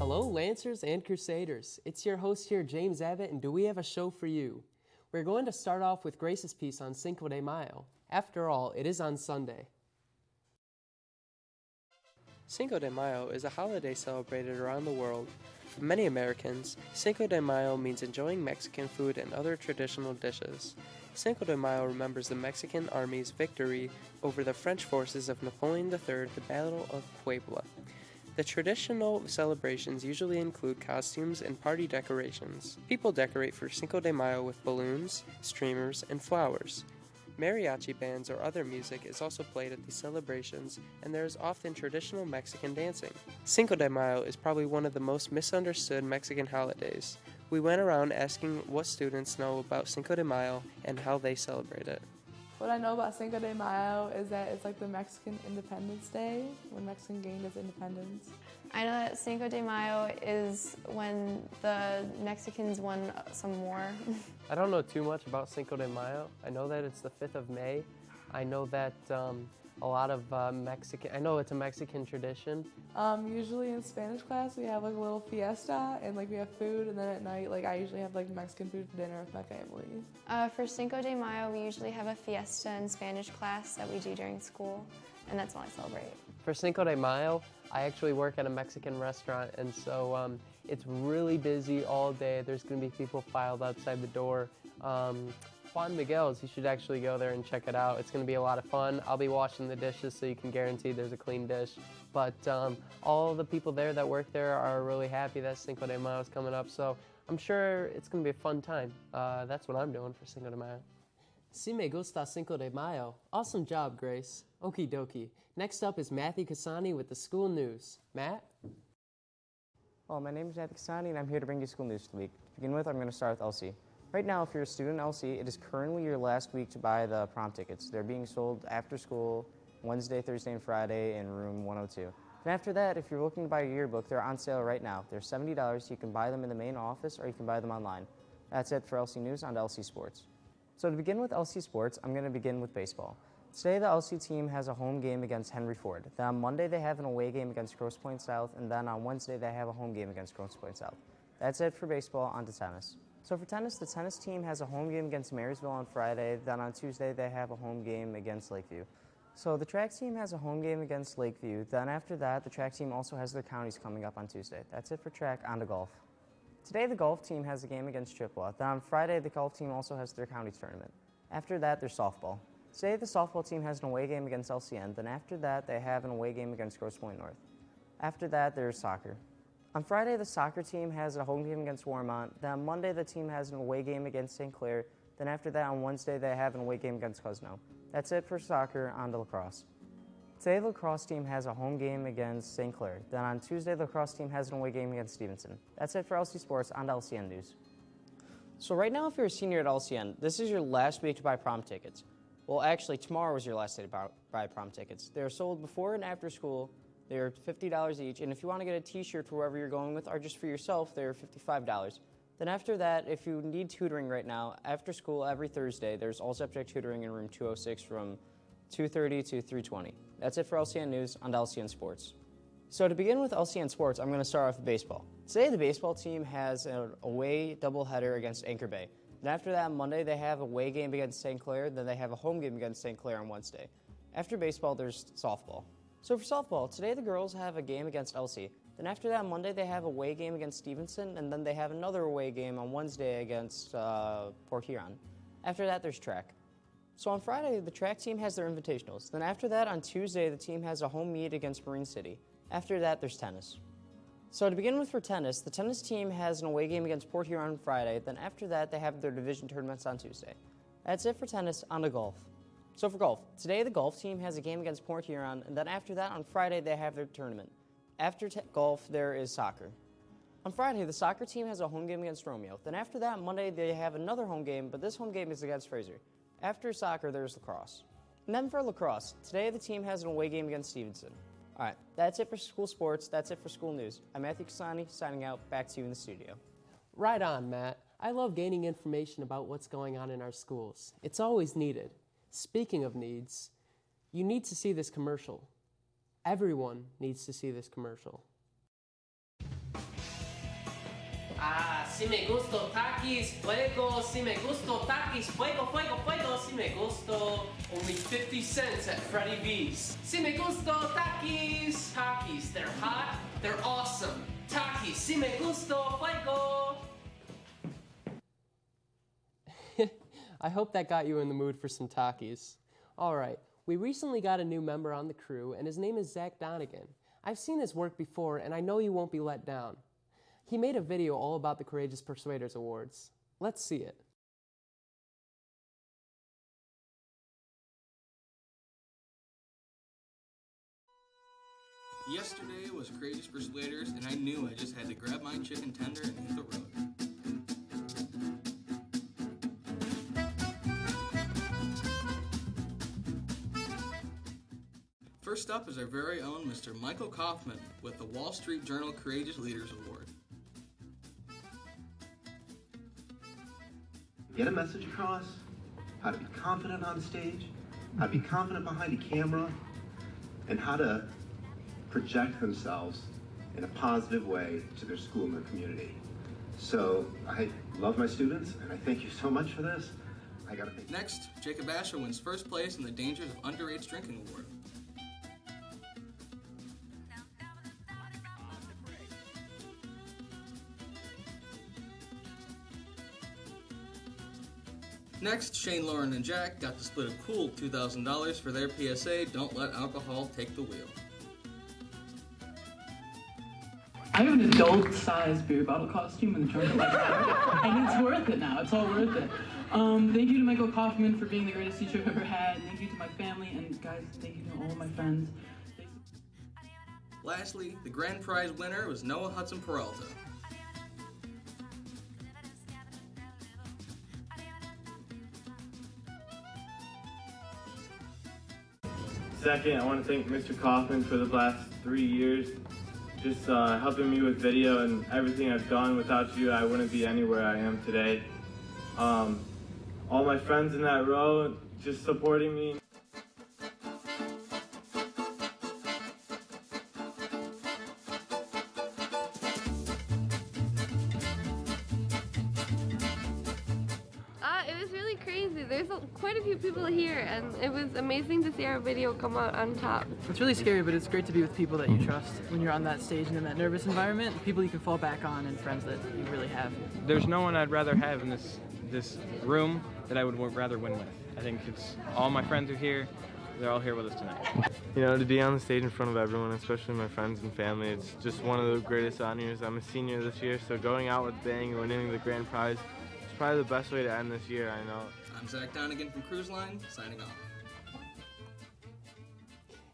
Hello, Lancers and Crusaders. It's your host here, James Abbott, and do we have a show for you? We're going to start off with Grace's piece on Cinco de Mayo. After all, it is on Sunday. Cinco de Mayo is a holiday celebrated around the world. For many Americans, Cinco de Mayo means enjoying Mexican food and other traditional dishes. Cinco de Mayo remembers the Mexican Army's victory over the French forces of Napoleon III at the Battle of Puebla. The traditional celebrations usually include costumes and party decorations. People decorate for Cinco de Mayo with balloons, streamers, and flowers. Mariachi bands or other music is also played at these celebrations, and there is often traditional Mexican dancing. Cinco de Mayo is probably one of the most misunderstood Mexican holidays. We went around asking what students know about Cinco de Mayo and how they celebrate it. What I know about Cinco de Mayo is that it's like the Mexican Independence Day, when Mexico gained its independence. I know that Cinco de Mayo is when the Mexicans won some war. I don't know too much about Cinco de Mayo. I know that it's the 5th of May. I know that a lot of I know it's a Mexican tradition. Usually in Spanish class we have like a little fiesta and like we have food, and then at night like I usually have like Mexican food for dinner with my family. For Cinco de Mayo, we usually have a fiesta in Spanish class that we do during school, and that's when I celebrate. For Cinco de Mayo, I actually work at a Mexican restaurant, and so it's really busy all day. There's going to be people filed outside the door. Juan Miguel's, you should actually go there and check it out. It's going to be a lot of fun. I'll be washing the dishes so you can guarantee there's a clean dish. But all the people there that work there are really happy that Cinco de Mayo is coming up, so I'm sure it's going to be a fun time. That's what I'm doing for Cinco de Mayo. Si me gusta Cinco de Mayo. Awesome job, Grace. Okie dokie. Next up is Matthew Kasani with the school news. Matt? Well, my name is Matthew Kasani, and I'm here to bring you school news for the week. To begin with, I'm going to start with LC. Right now, if you're a student at LC, it is currently your last week to buy the prom tickets. They're being sold after school, Wednesday, Thursday, and Friday in room 102. And after that, if you're looking to buy a yearbook, they're on sale right now. They're $70. You can buy them in the main office or you can buy them online. That's it for LC News on to LC Sports. So to begin with LC Sports, I'm going to begin with baseball. Today, the LC team has a home game against Henry Ford. Then on Monday, they have an away game against Grosse Pointe South, and then on Wednesday, they have a home game against Grosse Pointe South. That's it for baseball. On to tennis. So for tennis, the tennis team has a home game against Marysville on Friday. Then on Tuesday, they have a home game against Lakeview. So the track team has a home game against Lakeview. Then after that, the track team also has their counties coming up on Tuesday. That's it for track. On to golf. Today, the golf team has a game against Chippewa. Then on Friday, the golf team also has their counties tournament. After that, there's softball. Today, the softball team has an away game against LCN. Then after that, they have an away game against Grosse Pointe North. After that, there's soccer. On Friday, the soccer team has a home game against Warmont. Then on Monday, the team has an away game against St. Clair. Then after that, on Wednesday, they have an away game against Cosno. That's it for soccer. On to lacrosse. Today, the lacrosse team has a home game against St. Clair. Then on Tuesday, the lacrosse team has an away game against Stevenson. That's it for LC Sports. On to LCN News. So right now, if you're a senior at LCN, this is your last week to buy prom tickets. Well, actually, tomorrow was your last day to buy prom tickets. They're sold before and after school. They're $50 each, and if you want to get a t-shirt for wherever you're going with, or just for yourself, they're $55. Then after that, if you need tutoring right now, after school every Thursday, there's all-subject tutoring in room 206 from 2:30 to 3:20. That's it for LCN News on LCN Sports. So to begin with LCN Sports, I'm going to start off with baseball. Today, the baseball team has an away doubleheader against Anchor Bay. Then after that, on Monday, they have a away game against St. Clair. Then they have a home game against St. Clair on Wednesday. After baseball, there's softball. So for softball, today the girls have a game against LC. Then after that, on Monday, they have a away game against Stevenson, and then they have another away game on Wednesday against Port Huron. After that, there's track. So on Friday, the track team has their invitationals. Then after that, on Tuesday, the team has a home meet against Marine City. After that, there's tennis. So to begin with for tennis, the tennis team has an away game against Port Huron on Friday. Then after that, they have their division tournaments on Tuesday. That's it for tennis. On to golf. So for golf, today the golf team has a game against Port Huron, and then after that, on Friday, they have their tournament. After golf, there is soccer. On Friday, the soccer team has a home game against Romeo. Then after that, on Monday, they have another home game, but this home game is against Fraser. After soccer, there's lacrosse. And then for lacrosse, today the team has an away game against Stevenson. All right, that's it for school sports. That's it for school news. I'm Matthew Kasani, signing out. Back to you in the studio. Right on, Matt. I love gaining information about what's going on in our schools. It's always needed. Speaking of needs, you need to see this commercial. Everyone needs to see this commercial. Ah, si me gusto Takis, fuego, si me gusto Takis, fuego, fuego, fuego, si me gusto only 50 cents at Freddy V's. Si me gusto Takis, Takis, they're hot, they're awesome. Takis, si me gusto, fuego. I hope that got you in the mood for some Takis. All right, we recently got a new member on the crew, and his name is Zach Donegan. I've seen his work before, and I know you won't be let down. He made a video all about the Courageous Persuaders Awards. Let's see it. Yesterday was Courageous Persuaders, and I knew I just had to grab my chicken tender and hit the road. First up is our very own Mr. Michael Kaufman with the Wall Street Journal Courageous Leaders Award. Get a message across, how to be confident on stage, how to be confident behind a camera, and how to project themselves in a positive way to their school and their community. So I love my students, and I thank you so much for this. I gotta thank you. Next, Jacob Asher wins first place in the Dangers of Underage Drinking Award. Next, Shane, Lauren, and Jack got to split a cool $2,000 for their PSA, Don't Let Alcohol Take the Wheel. I have an adult-sized beer bottle costume in the trunk of my car, and it's worth it now. It's all worth it. Thank you to Michael Kaufman for being the greatest teacher I've ever had. Thank you to my family, and guys, thank you to all my friends. Lastly, the grand prize winner was Noah Hudson Peralta. Second, I want to thank Mr. Kaufman for the last 3 years, just helping me with video and everything I've done. Without you, I wouldn't be anywhere I am today. All my friends in that row, just supporting me. It was really crazy. There's quite a few people here, and it was amazing to see our video come out on top. It's really scary, but it's great to be with people that you trust when you're on that stage and in that nervous environment, people you can fall back on and friends that you really have. There's no one I'd rather have in this room that I would rather win with. I think it's all my friends are here. They're all here with us tonight. You know, to be on the stage in front of everyone, especially my friends and family, it's just one of the greatest honors. I'm a senior this year, so going out with a bang and winning the grand prize is probably the best way to end this year, I know. I'm Zach Donegan from Cruise Line, signing off.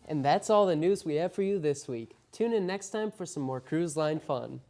And that's all the news we have for you this week. Tune in next time for some more Cruise Line fun.